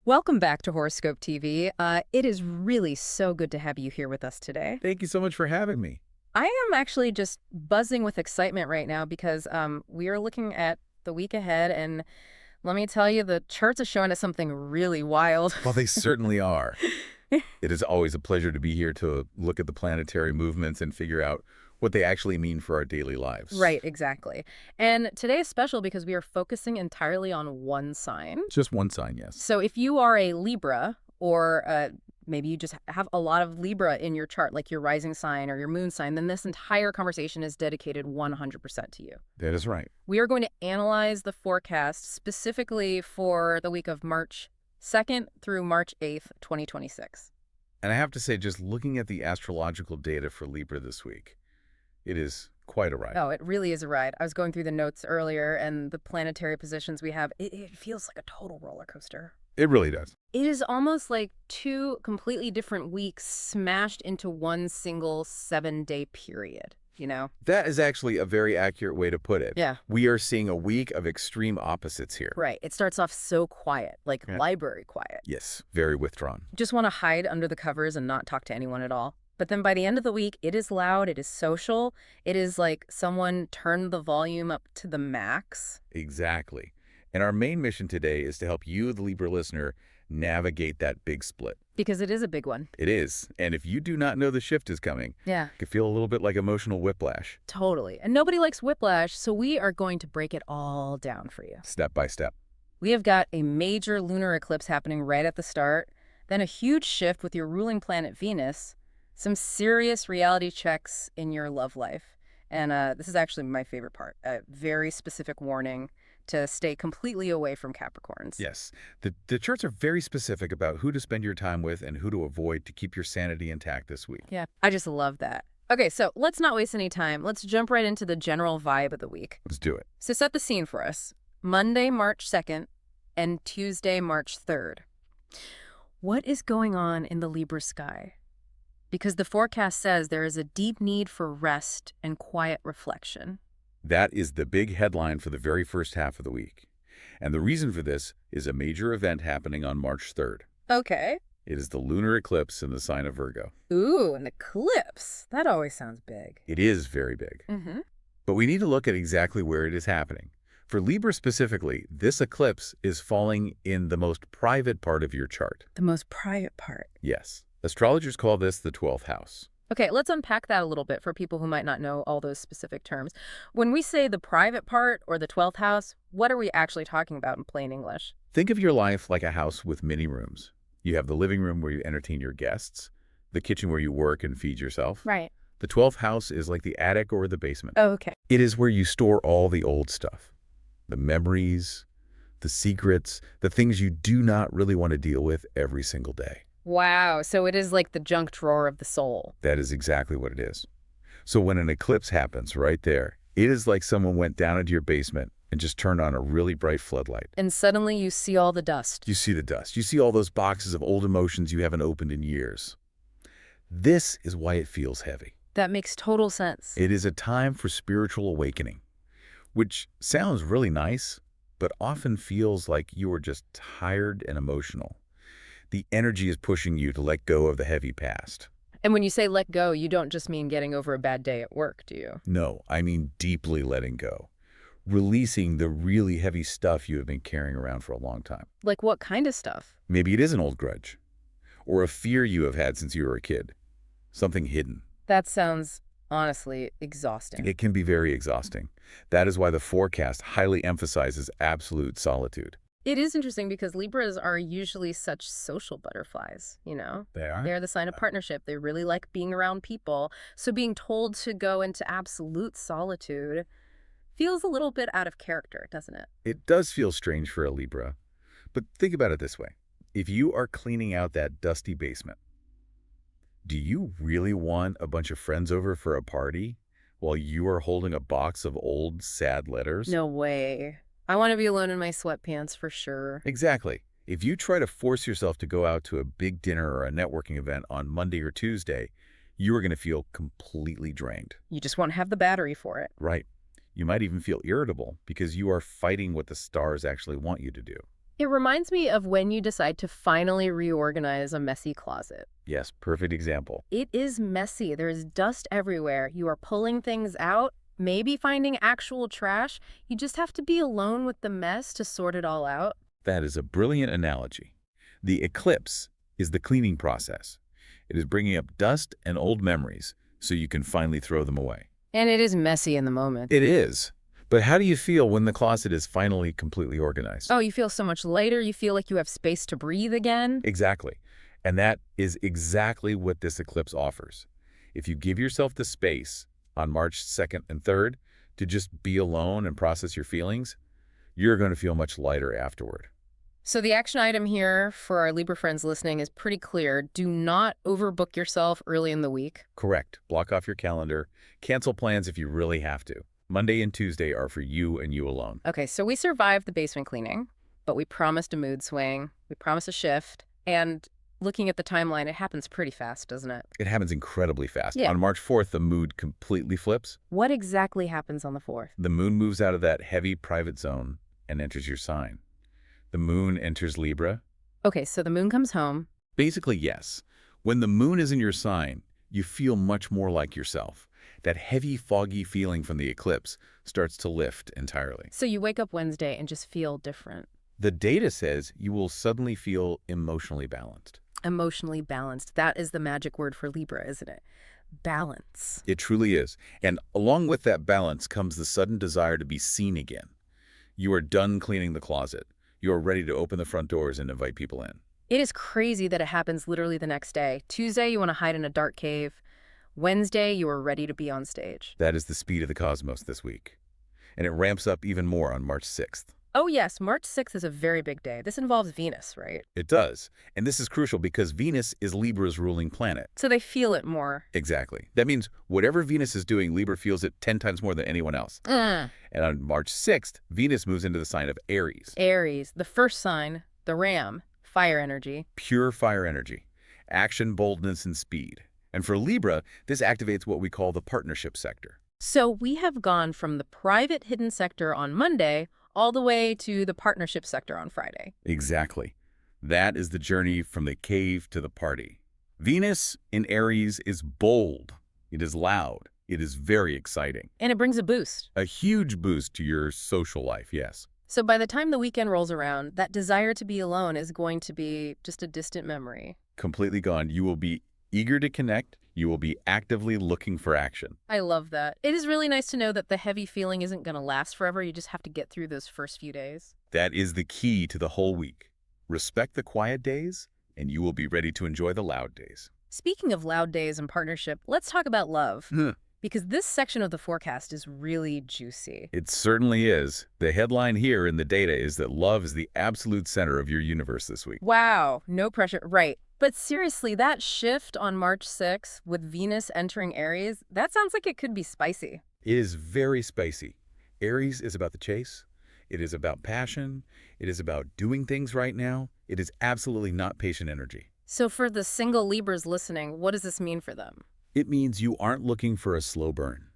Welcome back to Horoscope TV. It is really so good to have you here with us today. Thank you so much for having me. I am actually just buzzing with excitement right now because we are looking at the week ahead, and let me tell you, the charts are showing us something really wild. Well, they certainly are. It is always a pleasure to be here to look at the planetary movements and figure out what they actually mean for our daily lives. Right, exactly. And today is special because we are focusing entirely on one sign. Just one sign, yes. So if you are a Libra, or maybe you just have a lot of Libra in your chart, like your rising sign or your moon sign, then this entire conversation is dedicated 100% to you. That is right. We are going to analyze the forecast specifically for the week of March 2nd through March 8th, 2026. And I have to say, just looking at the astrological data for Libra this week, it is quite a ride. Oh, it really is a ride. I was going through the notes earlier, and the planetary positions we have, it feels like a total roller coaster. It really does. It is almost like two completely different weeks smashed into one single 7-day period, you know? That is actually a very accurate way to put it. Yeah. We are seeing a week of extreme opposites here. Right. It starts off so quiet, like Yeah. library quiet. Yes, very withdrawn. Just want to hide under the covers and not talk to anyone at all. But then by the end of the week, it is loud, it is social, it is like someone turned the volume up to the max. Exactly. And our main mission today is to help you, the Libra listener, navigate that big split. Because it is a big one. It is. And if you do not know the shift is coming, Yeah. it can feel a little bit like emotional whiplash, Totally. And nobody likes whiplash, so we are going to break it all down for you. step by step. We have got a major lunar eclipse happening right at the start, then a huge shift with your ruling planet Venus, some serious reality checks in your love life. And this is actually my favorite part, a very specific warning to stay completely away from Capricorns. Yes. The charts are very specific about who to spend your time with and who to avoid to keep your sanity intact this week. Yeah, I just love that. Okay, so let's not waste any time. Let's jump right into the general vibe of the week. Let's do it. So set the scene for us. Monday, March 2nd and Tuesday, March 3rd. What is going on in the Libra sky? Because the forecast says there is a deep need for rest and quiet reflection. That is the big headline for the very first half of the week. And the reason for this is a major event happening on March 3rd. Okay. It is the lunar eclipse in the sign of Virgo. Ooh, an eclipse. That always sounds big. It is very big. Mm-hmm. But we need to look at exactly where it is happening. For Libra specifically, this eclipse is falling in the most private part of your chart. The most private part. Yes. Astrologers call this the 12th house. Okay, let's unpack that a little bit for people who might not know all those specific terms. When we say the private part or the 12th house, what are we actually talking about in plain English? Think of your life like a house with many rooms. You have the living room where you entertain your guests, the kitchen where you work and feed yourself. Right. The 12th house is like the attic or the basement. Oh, okay. It is where you store all the old stuff, the memories, the secrets, the things you do not really want to deal with every single day. Wow, so it is like the junk drawer of the soul. That is exactly what it is. So when an eclipse happens right there, it is like someone went down into your basement and just turned on a really bright floodlight. And suddenly you see all the dust. You see the dust. You see all those boxes of old emotions you haven't opened in years. This is why it feels heavy. That makes total sense. It is a time for spiritual awakening, which sounds really nice, but often feels like you are just tired and emotional. The energy is pushing you to let go of the heavy past. And when you say let go, you don't just mean getting over a bad day at work, do you? No, I mean deeply letting go. Releasing the really heavy stuff you have been carrying around for a long time. Like what kind of stuff? Maybe it is an old grudge, or a fear you have had since you were a kid. Something hidden. That sounds, honestly, exhausting. It can be very exhausting. That is why the forecast highly emphasizes absolute solitude. It is interesting because Libras are usually such social butterflies, you know? They are? They're the sign of partnership. They really like being around people. So being told to go into absolute solitude feels a little bit out of character, doesn't it? It does feel strange for a Libra. But think about it this way. If you are cleaning out that dusty basement, do you really want a bunch of friends over for a party while you are holding a box of old, sad letters? No way. I want to be alone in my sweatpants for sure. Exactly. If you try to force yourself to go out to a big dinner or a networking event on Monday or Tuesday, you are going to feel completely drained. You just won't have the battery for it. Right. You might even feel irritable because you are fighting what the stars actually want you to do. It reminds me of when you decide to finally reorganize a messy closet. Yes, perfect example. It is messy. There's dust everywhere. You are pulling things out, maybe finding actual trash. You just have to be alone with the mess to sort it all out. That is a brilliant analogy. The eclipse is the cleaning process. It is bringing up dust and old memories so you can finally throw them away. And it is messy in the moment. It is. But how do you feel when the closet is finally completely organized? Oh, you feel so much lighter. You feel like you have space to breathe again. Exactly. And that is exactly what this eclipse offers. If you give yourself the space on March 2nd and 3rd to just be alone and process your feelings, you're going to feel much lighter afterward. So the action item here for our Libra friends listening is pretty clear. Do not overbook yourself early in the week. Correct. Block off your calendar. Cancel plans if you really have to. Monday and Tuesday are for you and you alone. Okay, so we survived the basement cleaning, but we promised a mood swing. We promised a shift. And looking at the timeline, it happens pretty fast, doesn't it? It happens incredibly fast. Yeah. On March 4th, the mood completely flips. What exactly happens on the 4th? The moon moves out of that heavy private zone and enters your sign. The moon enters Libra. Okay, so the moon comes home. Basically, yes. When the moon is in your sign, you feel much more like yourself. That heavy, foggy feeling from the eclipse starts to lift entirely. So you wake up Wednesday and just feel different. The data says you will suddenly feel emotionally balanced. Emotionally balanced. That is the magic word for Libra, isn't it? Balance. It truly is. And along with that balance comes the sudden desire to be seen again. You are done cleaning the closet. You are ready to open the front doors and invite people in. It is crazy that it happens literally the next day. Tuesday, you want to hide in a dark cave. Wednesday, you are ready to be on stage. That is the speed of the cosmos this week. And it ramps up even more on March 6th. Oh yes, March 6th is a very big day. This involves Venus, right? It does. And this is crucial because Venus is Libra's ruling planet. So they feel it more. Exactly. That means whatever Venus is doing, Libra feels it 10 times more than anyone else. And on March 6th, Venus moves into the sign of Aries. Aries, the first sign, the ram, fire energy. Pure fire energy. Action, boldness, and speed. And for Libra, this activates what we call the partnership sector. So we have gone from the private hidden sector on Monday all the way to the partnership sector on Friday. Exactly. That is the journey from the cave to the party. Venus in Aries is bold. It is loud. It is very exciting. And it brings a boost. A huge boost to your social life, yes. So by the time the weekend rolls around, that desire to be alone is going to be just a distant memory. Completely gone. You will be eager to connect. You will be actively looking for action. I love that. It is really nice to know that the heavy feeling isn't going to last forever. You just have to get through those first few days. That is the key to the whole week. Respect the quiet days, and you will be ready to enjoy the loud days. Speaking of loud days and partnership, let's talk about love. Because this section of the forecast is really juicy. It certainly is. The headline here in the data is that love is the absolute center of your universe this week. Wow, no pressure. Right. But seriously, that shift on March 6th with Venus entering Aries, that sounds like it could be spicy. It is very spicy. Aries is about the chase. It is about passion. It is about doing things right now. It is absolutely not patient energy. So for the single Libras listening, what does this mean for them? It means you aren't looking for a slow burn.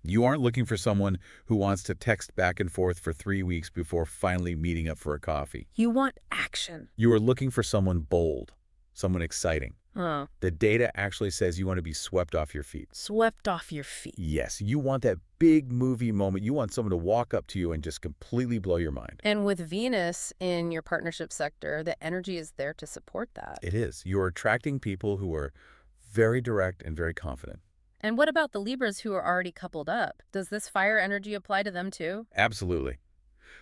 You aren't looking for someone who wants to text back and forth for 3 weeks before finally meeting up for a coffee. You want action. You are looking for someone bold, someone exciting. Huh. The data actually says you want to be swept off your feet. Swept off your feet. Yes, you want that big movie moment. You want someone to walk up to you and just completely blow your mind. And with Venus in your partnership sector, the energy is there to support that. It is. You're attracting people who are very direct and very confident. And what about the Libras who are already coupled up? Does this fire energy apply to them too? Absolutely.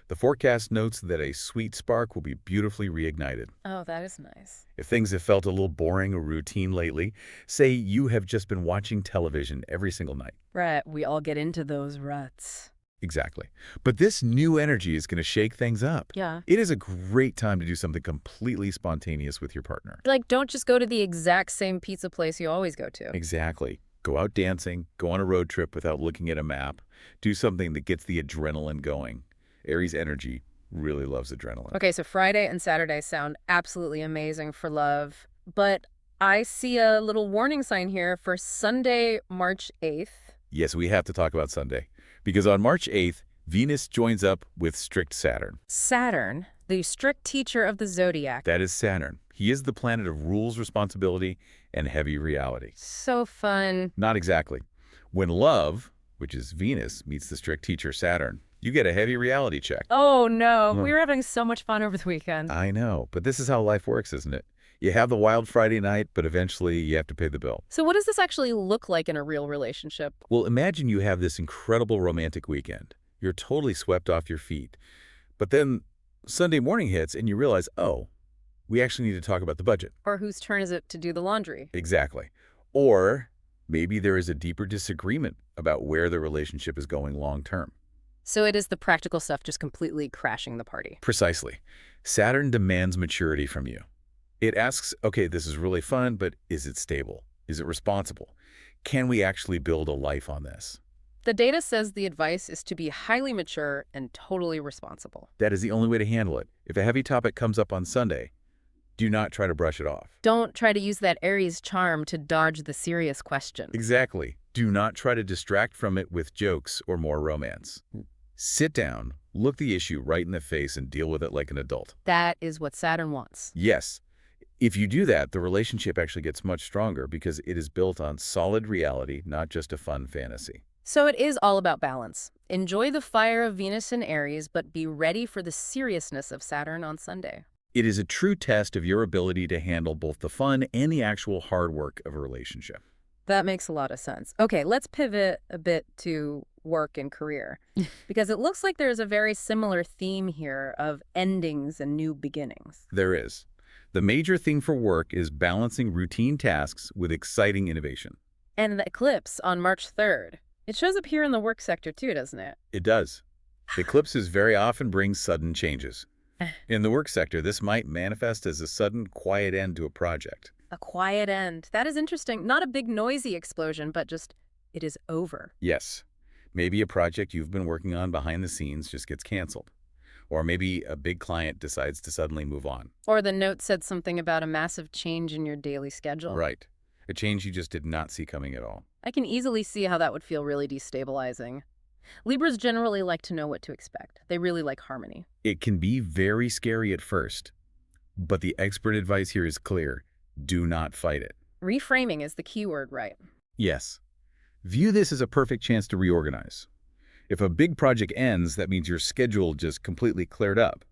The forecast notes that a sweet spark will be beautifully reignited. Oh, that is nice. If things have felt a little boring or routine lately, say you have just been watching television every single night. Right, we all get into those ruts. Exactly. But this new energy is going to shake things up. Yeah. It is a great time to do something completely spontaneous with your partner. Like, don't just go to the exact same pizza place you always go to. Exactly. Go out dancing, go on a road trip without looking at a map. Do something that gets the adrenaline going. Aries energy really loves adrenaline. Okay, so Friday and Saturday sound absolutely amazing for love. But I see a little warning sign here for Sunday, March 8th. Yes, we have to talk about Sunday. Because on March 8th, Venus joins up with strict Saturn. Saturn, The strict teacher of the zodiac. That is Saturn. He is the planet of rules, responsibility, and heavy reality. So fun. Not exactly. When love, which is Venus, meets the strict teacher Saturn, you get a heavy reality check. Oh, no. Huh. We were having so much fun over the weekend. I know, but this is how life works, isn't it? You have the wild Friday night, but eventually you have to pay the bill. So what does this actually look like in a real relationship? Well, imagine you have this incredible romantic weekend. You're totally swept off your feet. But then Sunday morning hits and you realize, oh, we actually need to talk about the budget. Or whose turn is it to do the laundry? Exactly. Or maybe there is a deeper disagreement about where the relationship is going long term. So it is the practical stuff just completely crashing the party. Precisely. Saturn demands maturity from you. It asks, okay, this is really fun, but is it stable? Is it responsible? Can we actually build a life on this? The data says the advice is to be highly mature and totally responsible. That is the only way to handle it. If a heavy topic comes up on Sunday, do not try to brush it off. Don't try to use that Aries charm to dodge the serious question. Exactly. Do not try to distract from it with jokes or more romance. Sit down, look the issue right in the face, and deal with it like an adult. That is what Saturn wants. Yes. If you do that, the relationship actually gets much stronger because it is built on solid reality, not just a fun fantasy. So it is all about balance. Enjoy the fire of Venus and Aries, but be ready for the seriousness of Saturn on Sunday. It is a true test of your ability to handle both the fun and the actual hard work of a relationship. That makes a lot of sense. Okay, let's pivot a bit to work and career, because it looks like there's a very similar theme here of endings and new beginnings. There is. The major thing for work is balancing routine tasks with exciting innovation. And the eclipse on March 3rd. It shows up here in the work sector too, doesn't it? It does. Eclipses very often bring sudden changes. In the work sector, this might manifest as a sudden, quiet end to a project. A quiet end. That is interesting. Not a big noisy explosion, but just, it is over. Yes. Maybe a project you've been working on behind the scenes just gets canceled. Or maybe a big client decides to suddenly move on. Or the note said something about a massive change in your daily schedule. Right. A change you just did not see coming at all. I can easily see how that would feel really destabilizing. Libras generally like to know what to expect. They really like harmony. It can be very scary at first, but the expert advice here is clear. Do not fight it. Reframing is the key word, right? Yes. View this as a perfect chance to reorganize. If a big project ends, that means your schedule just completely cleared up.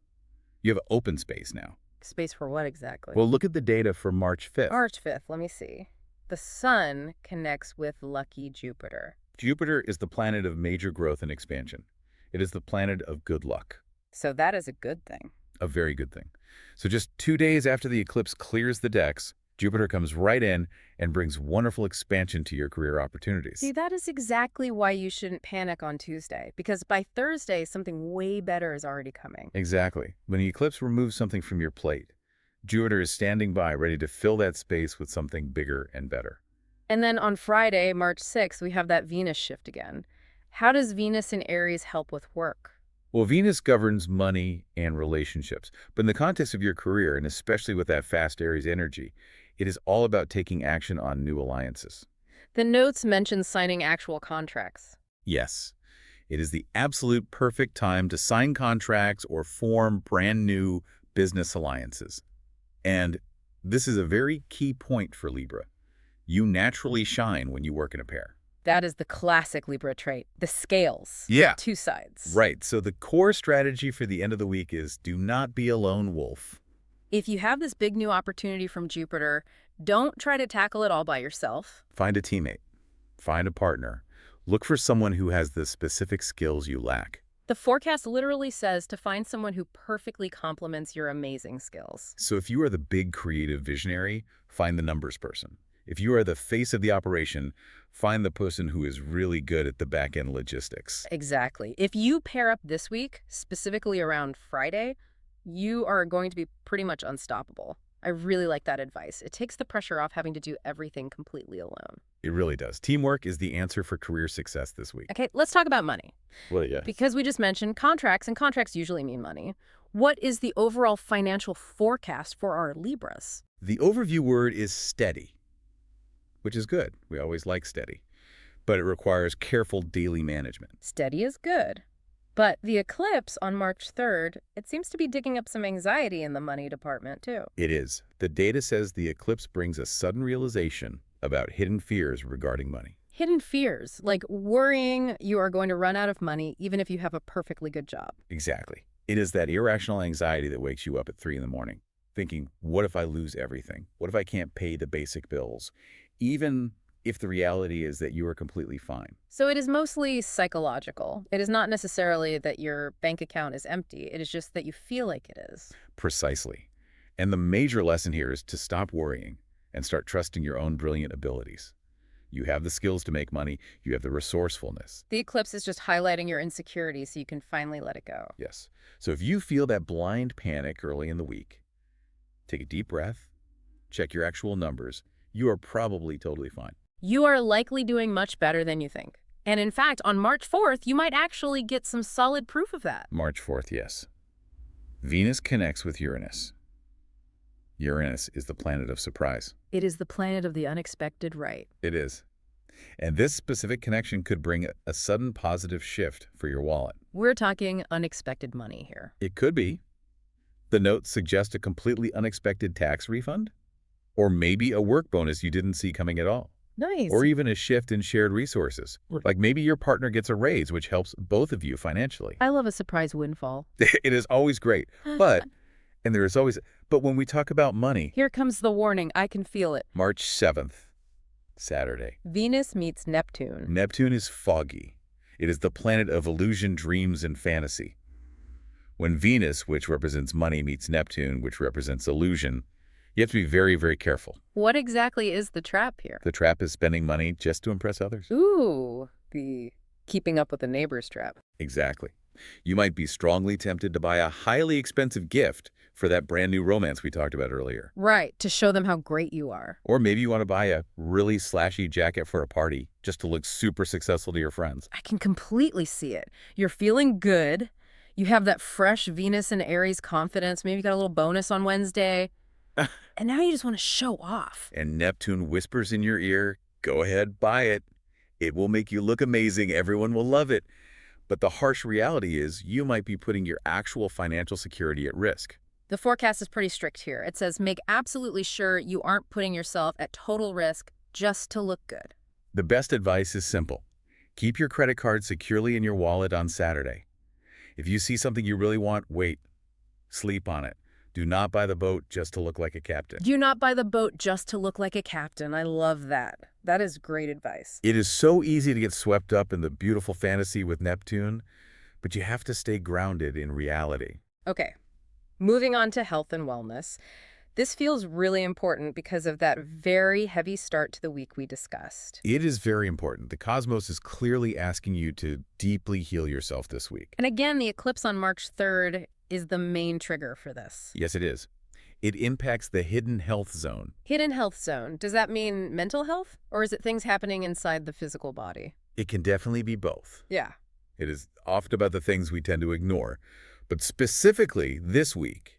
You have open space now. Space for what exactly? Well, look at the data for March 5th. March 5th, let me see. The sun connects with lucky Jupiter. Jupiter is the planet of major growth and expansion. It is the planet of good luck. So that is a good thing. A very good thing. So just 2 days after the eclipse clears the decks, Jupiter comes right in and brings wonderful expansion to your career opportunities. See, that is exactly why you shouldn't panic on Tuesday, because by Thursday, something way better is already coming. Exactly. When the eclipse removes something from your plate, Jupiter is standing by, ready to fill that space with something bigger and better. And then on Friday, March 6th, we have that Venus shift again. How does Venus in Aries help with work? Well, Venus governs money and relationships, but in the context of your career, and especially with that fast Aries energy, it is all about taking action on new alliances. The notes mention signing actual contracts. Yes, it is the absolute perfect time to sign contracts or form brand new business alliances. And this is a very key point for Libra. You naturally shine when you work in a pair. That is the classic Libra trait, the scales. Yeah. Two sides. Right. So the core strategy for the end of the week is do not be a lone wolf. If you have this big new opportunity from Jupiter, don't try to tackle it all by yourself. Find a teammate. Find a partner. Look for someone who has the specific skills you lack. The forecast literally says to find someone who perfectly complements your amazing skills. So if you are the big creative visionary, find the numbers person. If you are the face of the operation, find the person who is really good at the back-end logistics. Exactly. If you pair up this week, specifically around Friday, you are going to be pretty much unstoppable. I really like that advice. It takes the pressure off having to do everything completely alone. It really does. Teamwork is the answer for career success this week. Okay, let's talk about money. Well, yeah. Because we just mentioned contracts, and contracts usually mean money. What is the overall financial forecast for our Libras? The overview word is steady, which is good. We always like steady. But it requires careful daily management. Steady is good. But the eclipse on March 3rd, it seems to be digging up some anxiety in the money department, too. It is. The data says the eclipse brings a sudden realization about hidden fears regarding money. Hidden fears, like worrying you are going to run out of money even if you have a perfectly good job. Exactly. It is that irrational anxiety that wakes you up at 3 in the morning, thinking, what if I lose everything? What if I can't pay the basic bills? Even if the reality is that you are completely fine. So it is mostly psychological. It is not necessarily that your bank account is empty. It is just that you feel like it is. Precisely. And the major lesson here is to stop worrying and start trusting your own brilliant abilities. You have the skills to make money. You have the resourcefulness. The eclipse is just highlighting your insecurity so you can finally let it go. Yes. So if you feel that blind panic early in the week, take a deep breath, check your actual numbers. You are probably totally fine. You are likely doing much better than you think. And in fact, on March 4th, you might actually get some solid proof of that. March 4th, yes. Venus connects with Uranus. Uranus is the planet of surprise. It is the planet of the unexpected, right? It is. And this specific connection could bring a sudden positive shift for your wallet. We're talking unexpected money here. It could be. The notes suggest a completely unexpected tax refund, or maybe a work bonus you didn't see coming at all. Nice. Or even a shift in shared resources. Like maybe your partner gets a raise, which helps both of you financially. I love a surprise windfall. It is always great. But when we talk about money, Here comes the warning. I can feel it. March 7th, Saturday. Venus meets Neptune. Neptune is foggy. It is the planet of illusion, dreams, and fantasy. When Venus, which represents money, meets Neptune, which represents illusion, you have to be very, very careful. What exactly is the trap here? The trap is spending money just to impress others. Ooh, the keeping up with the neighbors trap. Exactly. You might be strongly tempted to buy a highly expensive gift for that brand new romance we talked about earlier. Right, to show them how great you are. Or maybe you want to buy a really slashy jacket for a party just to look super successful to your friends. I can completely see it. You're feeling good. You have that fresh Venus and Aries confidence. Maybe you got a little bonus on Wednesday. And now you just want to show off. And Neptune whispers in your ear, go ahead, buy it. It will make you look amazing. Everyone will love it. But the harsh reality is you might be putting your actual financial security at risk. The forecast is pretty strict here. It says make absolutely sure you aren't putting yourself at total risk just to look good. The best advice is simple. Keep your credit card securely in your wallet on Saturday. If you see something you really want, wait. Sleep on it. Do not buy the boat just to look like a captain. Do not buy the boat just to look like a captain. I love that. That is great advice. It is so easy to get swept up in the beautiful fantasy with Neptune, but you have to stay grounded in reality. Okay, moving on to health and wellness. This feels really important because of that very heavy start to the week we discussed. It is very important. The cosmos is clearly asking you to deeply heal yourself this week. And again, the eclipse on March 3rd is the main trigger for this. Yes, it is. It impacts the hidden health zone. Hidden health zone. Does that mean mental health? Or is it things happening inside the physical body? It can definitely be both. Yeah. It is often about the things we tend to ignore. But specifically, this week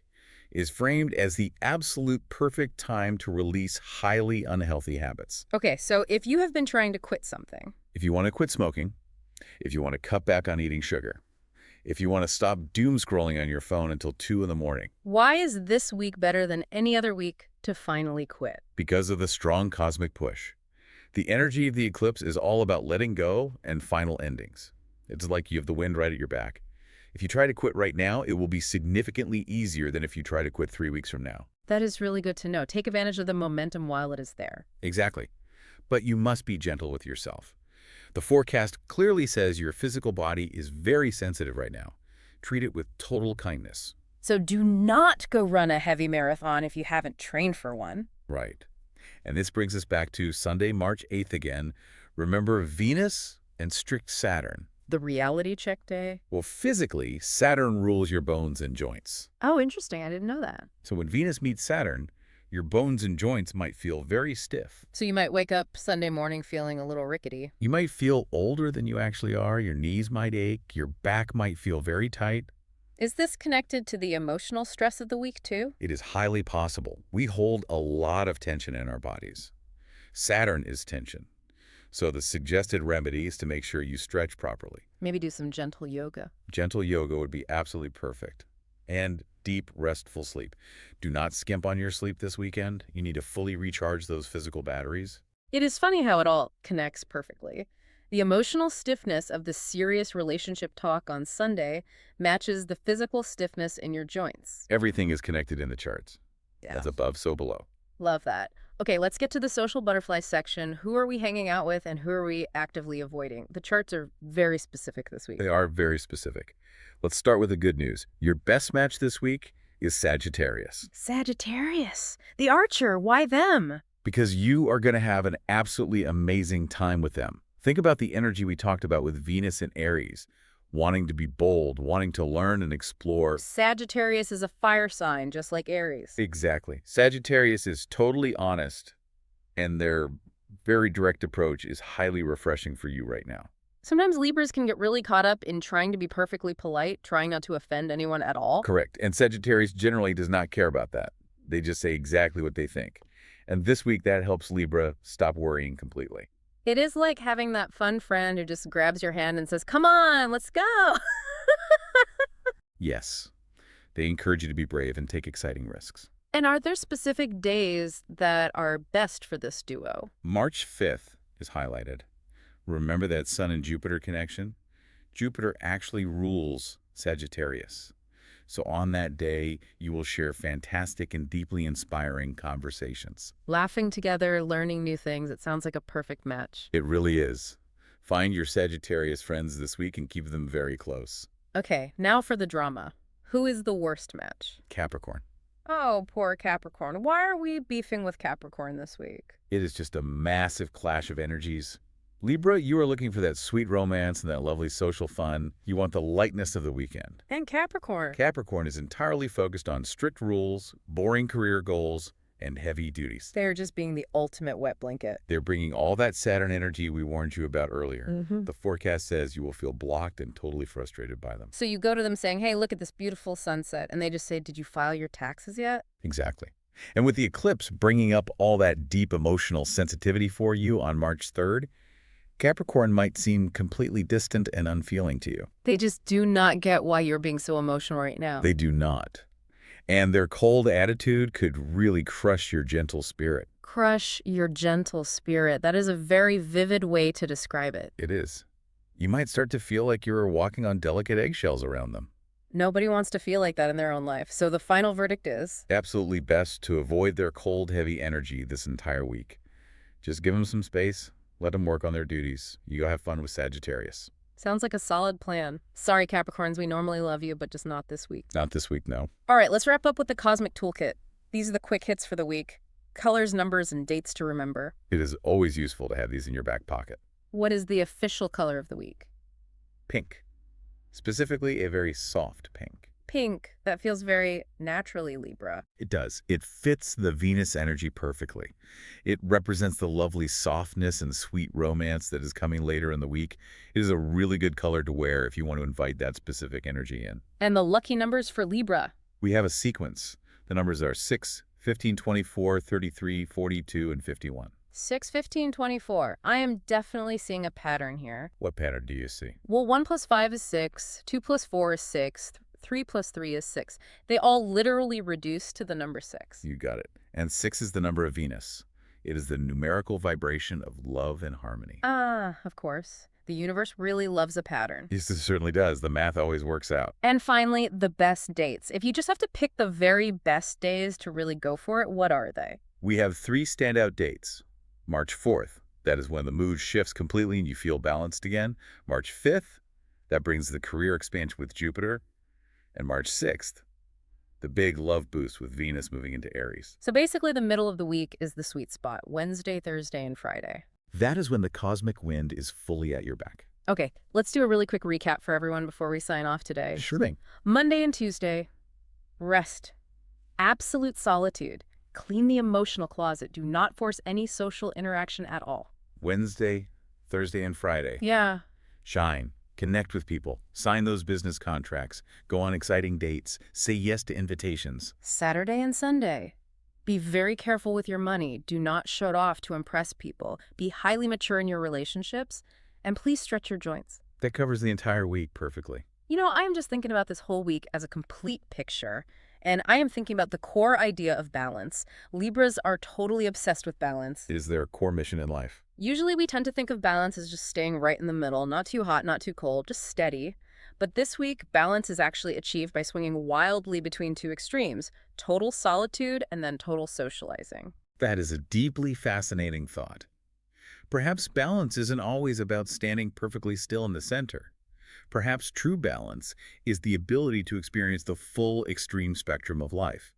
is framed as the absolute perfect time to release highly unhealthy habits. Okay, so if you have been trying to quit something. If you want to quit smoking, if you want to cut back on eating sugar, if you want to stop doom scrolling on your phone until 2 in the morning. Why is this week better than any other week to finally quit? Because of the strong cosmic push. The energy of the eclipse is all about letting go and final endings. It's like you have the wind right at your back. If you try to quit right now, it will be significantly easier than if you try to quit 3 weeks from now. That is really good to know. Take advantage of the momentum while it is there. Exactly. But you must be gentle with yourself. The forecast clearly says your physical body is very sensitive right now. Treat it with total kindness. So do not go run a heavy marathon if you haven't trained for one. Right. And this brings us back to Sunday, March 8th again. Remember Venus and strict Saturn. The reality check day? Well, physically, Saturn rules your bones and joints. Oh, interesting. I didn't know that. So when Venus meets Saturn, your bones and joints might feel very stiff. So you might wake up Sunday morning feeling a little rickety. You might feel older than you actually are. Your knees might ache. Your back might feel very tight. Is this connected to the emotional stress of the week too? It is highly possible. We hold a lot of tension in our bodies. Saturn is tension. So the suggested remedy is to make sure you stretch properly. Maybe do some gentle yoga. Gentle yoga would be absolutely perfect. And deep, restful sleep. Do not skimp on your sleep this weekend. You need to fully recharge those physical batteries. It is funny how it all connects perfectly. The emotional stiffness of the serious relationship talk on Sunday matches the physical stiffness in your joints. Everything is connected in the charts. Yeah. As above, so below. Love that. Okay, let's get to the social butterfly section. Who are we hanging out with and who are we actively avoiding? The charts are very specific this week. They are very specific. Let's start with the good news. Your best match this week is Sagittarius. Sagittarius, the archer, why them? Because you are going to have an absolutely amazing time with them. Think about the energy we talked about with Venus and Aries, wanting to be bold, wanting to learn and explore. Sagittarius is a fire sign, just like Aries. Exactly. Sagittarius is totally honest, and their very direct approach is highly refreshing for you right now. Sometimes Libras can get really caught up in trying to be perfectly polite, trying not to offend anyone at all. Correct. And Sagittarius generally does not care about that. They just say exactly what they think. And this week, that helps Libra stop worrying completely. It is like having that fun friend who just grabs your hand and says, "Come on, let's go." Yes. They encourage you to be brave and take exciting risks. And are there specific days that are best for this duo? March 5th is highlighted. Remember that Sun and Jupiter connection? Jupiter actually rules Sagittarius. So on that day, you will share fantastic and deeply inspiring conversations. Laughing together, learning new things. It sounds like a perfect match. It really is. Find your Sagittarius friends this week and keep them very close. Okay, now for the drama. Who is the worst match? Capricorn. Oh, poor Capricorn. Why are we beefing with Capricorn this week? It is just a massive clash of energies. Libra, you are looking for that sweet romance and that lovely social fun. You want the lightness of the weekend. And Capricorn. Capricorn is entirely focused on strict rules, boring career goals, and heavy duties. They're just being the ultimate wet blanket. They're bringing all that Saturn energy we warned you about earlier. Mm-hmm. The forecast says you will feel blocked and totally frustrated by them. So you go to them saying, "Hey, look at this beautiful sunset." And they just say, "Did you file your taxes yet?" Exactly. And with the eclipse bringing up all that deep emotional sensitivity for you on March 3rd, Capricorn might seem completely distant and unfeeling to you. They just do not get why you're being so emotional right now. They do not. And their cold attitude could really crush your gentle spirit. Crush your gentle spirit. That is a very vivid way to describe it. It is. You might start to feel like you're walking on delicate eggshells around them. Nobody wants to feel like that in their own life. So the final verdict is? Absolutely best to avoid their cold, heavy energy this entire week. Just give them some space. Let them work on their duties. You go have fun with Sagittarius. Sounds like a solid plan. Sorry, Capricorns, we normally love you, but just not this week. Not this week, no. All right, let's wrap up with the Cosmic Toolkit. These are the quick hits for the week. Colors, numbers, and dates to remember. It is always useful to have these in your back pocket. What is the official color of the week? Pink. Specifically, a very soft pink. Pink. That feels very naturally Libra. It does. It fits the Venus energy perfectly. It represents the lovely softness and sweet romance that is coming later in the week. It is a really good color to wear if you want to invite that specific energy in. And the lucky numbers for Libra. We have a sequence. The numbers are 6, 15, 24, 33, 42, and 51. 6, 15, 24. I am definitely seeing a pattern here. What pattern do you see? Well, 1 plus 5 is 6, 2 plus 4 is 6, 3 plus 3 is 6. They all literally reduce to the number 6. You got it. And 6 is the number of Venus. It is the numerical vibration of love and harmony. Ah, of course. The universe really loves a pattern. Yes, it certainly does. The math always works out. And finally, the best dates. If you just have to pick the very best days to really go for it, what are they? We have 3 standout dates. March 4th, that is when the mood shifts completely and you feel balanced again. March 5th, that brings the career expansion with Jupiter. And March 6th, the big love boost with Venus moving into Aries. So basically the middle of the week is the sweet spot, Wednesday, Thursday, and Friday. That is when the cosmic wind is fully at your back. Okay, let's do a really quick recap for everyone before we sign off today. Sure thing. Monday and Tuesday, rest, absolute solitude, clean the emotional closet, do not force any social interaction at all. Wednesday, Thursday, and Friday. Yeah. Shine. Connect with people. Sign those business contracts. Go on exciting dates. Say yes to invitations. Saturday and Sunday, Be very careful with your money. Do not show it off to impress people. Be highly mature in your relationships, and please stretch your joints. That covers the entire week perfectly. I am just thinking about this whole week as a complete picture, and I am thinking about the core idea of balance. Libras are totally obsessed with balance. Is there a core mission in life? Usually we tend to think of balance as just staying right in the middle, not too hot, not too cold, just steady. But this week, balance is actually achieved by swinging wildly between two extremes, total solitude and then total socializing. That is a deeply fascinating thought. Perhaps balance isn't always about standing perfectly still in the center. Perhaps true balance is the ability to experience the full extreme spectrum of life.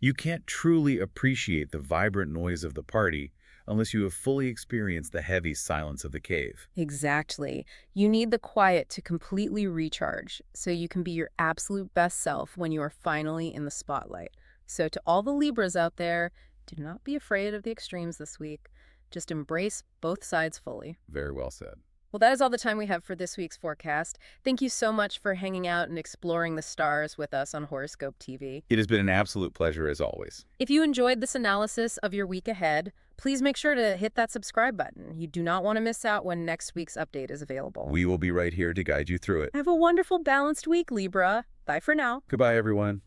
You can't truly appreciate the vibrant noise of the party unless you have fully experienced the heavy silence of the cave. Exactly. You need the quiet to completely recharge so you can be your absolute best self when you are finally in the spotlight. So to all the Libras out there, do not be afraid of the extremes this week. Just embrace both sides fully. Very well said. Well, that is all the time we have for this week's forecast. Thank you so much for hanging out and exploring the stars with us on Horoscope TV. It has been an absolute pleasure as always. If you enjoyed this analysis of your week ahead, please make sure to hit that subscribe button. You do not want to miss out when next week's update is available. We will be right here to guide you through it. Have a wonderful, balanced week, Libra. Bye for now. Goodbye, everyone.